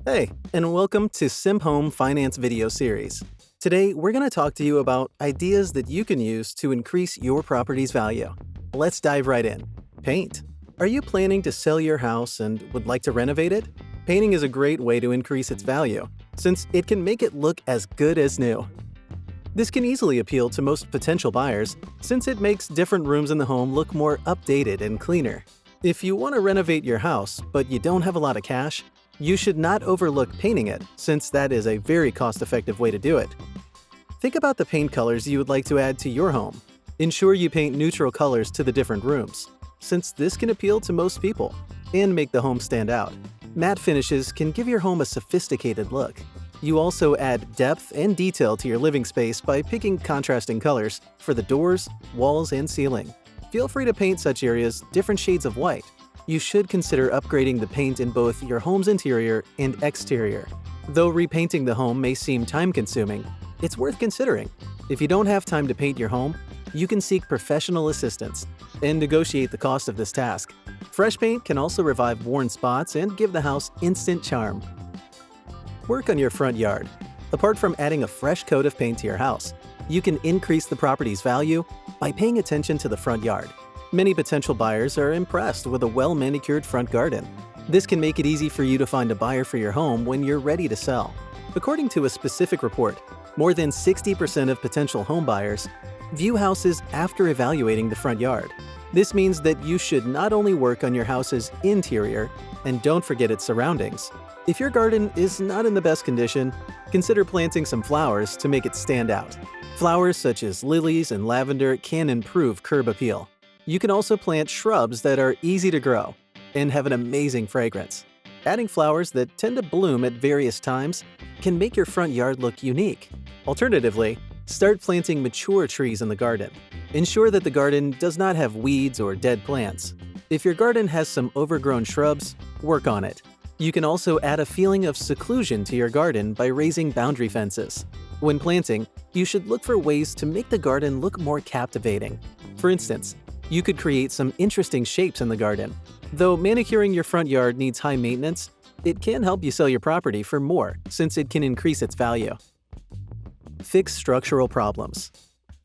Hey, and welcome to Sim Home Finance video series. Today, we're going to talk to you about ideas that you can use to increase your property's value. Let's dive right in. Paint. Are you planning to sell your house and would like to renovate it? Painting is a great way to increase its value, since it can make it look as good as new. This can easily appeal to most potential buyers, since it makes different rooms in the home look more updated and cleaner. If you want to renovate your house, but you don't have a lot of cash, you should not overlook painting it, since that is a very cost-effective way to do it. Think about the paint colors you would like to add to your home. Ensure you paint neutral colors to the different rooms, since this can appeal to most people and make the home stand out. Matte finishes can give your home a sophisticated look. You also add depth and detail to your living space by picking contrasting colors for the doors, walls, and ceiling. Feel free to paint such areas different shades of white. You should consider upgrading the paint in both your home's interior and exterior. Though repainting the home may seem time-consuming, it's worth considering. If you don't have time to paint your home, you can seek professional assistance and negotiate the cost of this task. Fresh paint can also revive worn spots and give the house instant charm. Work on your front yard. Apart from adding a fresh coat of paint to your house, you can increase the property's value by paying attention to the front yard. Many potential buyers are impressed with a well-manicured front garden. This can make it easy for you to find a buyer for your home when you're ready to sell. According to a specific report, more than 60% of potential home buyers view houses after evaluating the front yard. This means that you should not only work on your house's interior, and don't forget its surroundings. If your garden is not in the best condition, consider planting some flowers to make it stand out. Flowers such as lilies and lavender can improve curb appeal. You can also plant shrubs that are easy to grow and have an amazing fragrance. Adding flowers that tend to bloom at various times can make your front yard look unique. Alternatively, start planting mature trees in the garden. Ensure that the garden does not have weeds or dead plants. If your garden has some overgrown shrubs, work on it. You can also add a feeling of seclusion to your garden by raising boundary fences. When planting, you should look for ways to make the garden look more captivating. For instance, you could create some interesting shapes in the garden. Though manicuring your front yard needs high maintenance, it can help you sell your property for more since it can increase its value. Fix structural problems.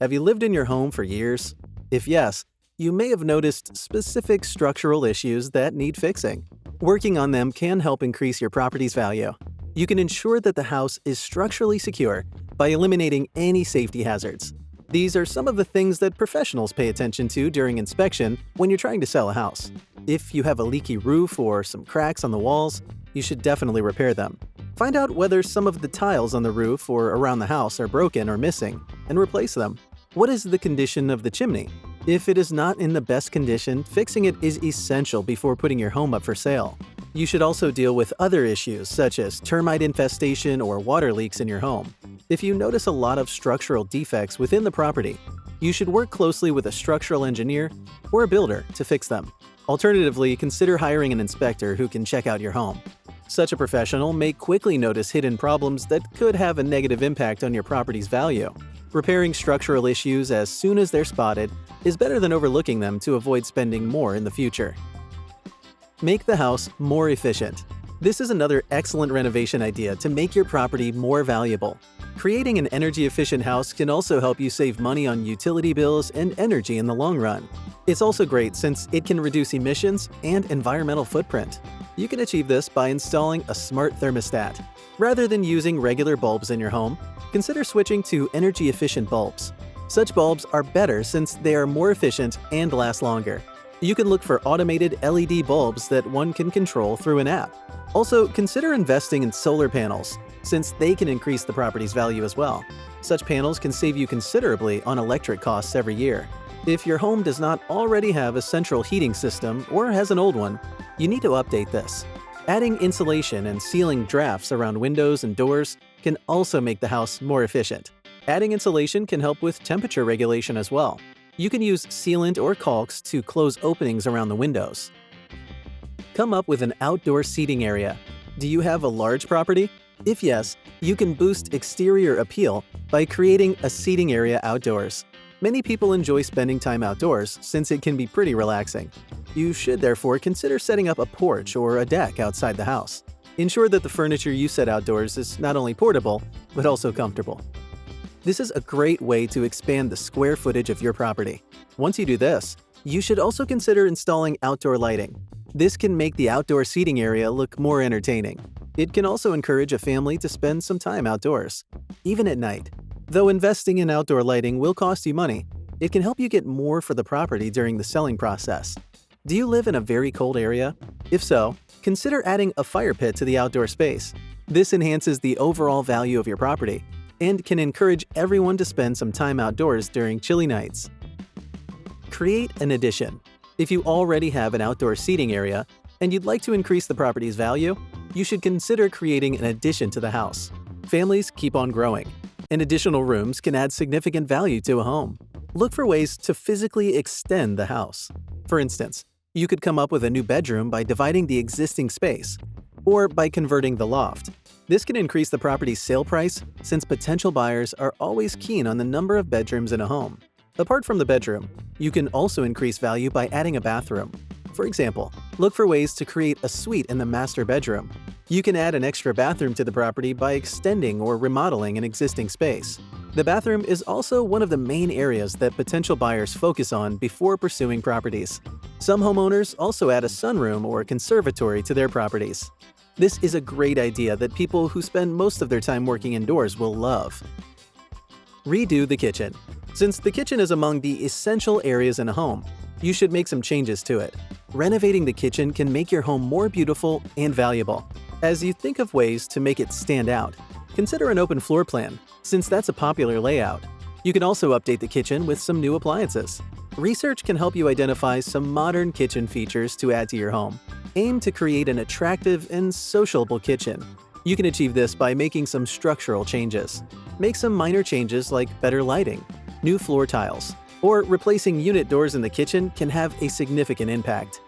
Have you lived in your home for years? If yes, you may have noticed specific structural issues that need fixing. Working on them can help increase your property's value. You can ensure that the house is structurally secure by eliminating any safety hazards. These are some of the things that professionals pay attention to during inspection when you're trying to sell a house. If you have a leaky roof or some cracks on the walls, you should definitely repair them. Find out whether some of the tiles on the roof or around the house are broken or missing, and replace them. What is the condition of the chimney? If it is not in the best condition, fixing it is essential before putting your home up for sale. You should also deal with other issues such as termite infestation or water leaks in your home. If you notice a lot of structural defects within the property, you should work closely with a structural engineer or a builder to fix them. Alternatively, consider hiring an inspector who can check out your home. Such a professional may quickly notice hidden problems that could have a negative impact on your property's value. Repairing structural issues as soon as they're spotted is better than overlooking them to avoid spending more in the future. Make the house more efficient. This is another excellent renovation idea to make your property more valuable. Creating an energy-efficient house can also help you save money on utility bills and energy in the long run. It's also great since it can reduce emissions and environmental footprint. You can achieve this by installing a smart thermostat. Rather than using regular bulbs in your home, consider switching to energy-efficient bulbs. Such bulbs are better since they are more efficient and last longer. You can look for automated LED bulbs that one can control through an app. Also, consider investing in solar panels, since they can increase the property's value as well. Such panels can save you considerably on electric costs every year. If your home does not already have a central heating system or has an old one, you need to update this. Adding insulation and sealing drafts around windows and doors can also make the house more efficient. Adding insulation can help with temperature regulation as well. You can use sealant or caulks to close openings around the windows. Come up with an outdoor seating area. Do you have a large property? If yes, you can boost exterior appeal by creating a seating area outdoors. Many people enjoy spending time outdoors since it can be pretty relaxing. You should therefore consider setting up a porch or a deck outside the house. Ensure that the furniture you set outdoors is not only portable, but also comfortable. This is a great way to expand the square footage of your property. Once you do this, you should also consider installing outdoor lighting. This can make the outdoor seating area look more entertaining. It can also encourage a family to spend some time outdoors, even at night. Though investing in outdoor lighting will cost you money, it can help you get more for the property during the selling process. Do you live in a very cold area? If so, consider adding a fire pit to the outdoor space. This enhances the overall value of your property and can encourage everyone to spend some time outdoors during chilly nights. Create an addition. If you already have an outdoor seating area and you'd like to increase the property's value, you should consider creating an addition to the house. Families keep on growing, and additional rooms can add significant value to a home. Look for ways to physically extend the house. For instance, you could come up with a new bedroom by dividing the existing space, or by converting the loft. This can increase the property's sale price since potential buyers are always keen on the number of bedrooms in a home. Apart from the bedroom, you can also increase value by adding a bathroom. For example, look for ways to create a suite in the master bedroom. You can add an extra bathroom to the property by extending or remodeling an existing space. The bathroom is also one of the main areas that potential buyers focus on before pursuing properties. Some homeowners also add a sunroom or conservatory to their properties. This is a great idea that people who spend most of their time working indoors will love. Redo the kitchen. Since the kitchen is among the essential areas in a home, you should make some changes to it. Renovating the kitchen can make your home more beautiful and valuable. As you think of ways to make it stand out, consider an open floor plan, since that's a popular layout. You can also update the kitchen with some new appliances. Research can help you identify some modern kitchen features to add to your home. Aim to create an attractive and sociable kitchen. You can achieve this by making some structural changes. Make some minor changes like better lighting, new floor tiles, or replacing unit doors in the kitchen can have a significant impact.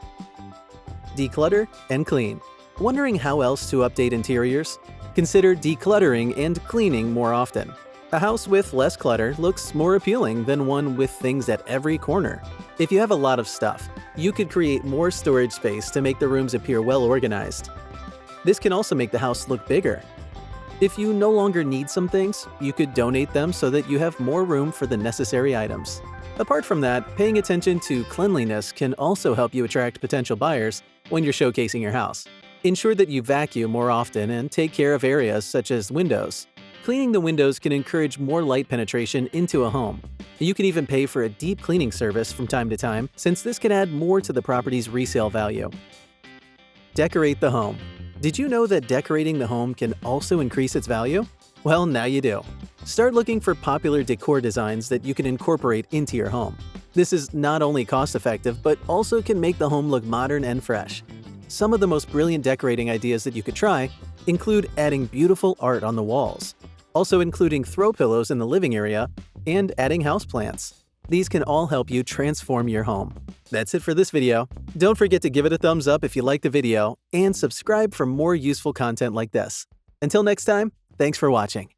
Declutter and clean. Wondering how else to update interiors? Consider decluttering and cleaning more often. A house with less clutter looks more appealing than one with things at every corner. If you have a lot of stuff, you could create more storage space to make the rooms appear well organized. This can also make the house look bigger. If you no longer need some things, you could donate them so that you have more room for the necessary items. Apart from that, paying attention to cleanliness can also help you attract potential buyers when you're showcasing your house. Ensure that you vacuum more often and take care of areas such as windows. Cleaning the windows can encourage more light penetration into a home. You can even pay for a deep cleaning service from time to time, since this can add more to the property's resale value. Decorate the home. Did you know that decorating the home can also increase its value? Well, now you do. Start looking for popular decor designs that you can incorporate into your home. This is not only cost-effective, but also can make the home look modern and fresh. Some of the most brilliant decorating ideas that you could try include adding beautiful art on the walls, also including throw pillows in the living area, and adding houseplants. These can all help you transform your home. That's it for this video. Don't forget to give it a thumbs up if you liked the video, and subscribe for more useful content like this. Until next time, thanks for watching.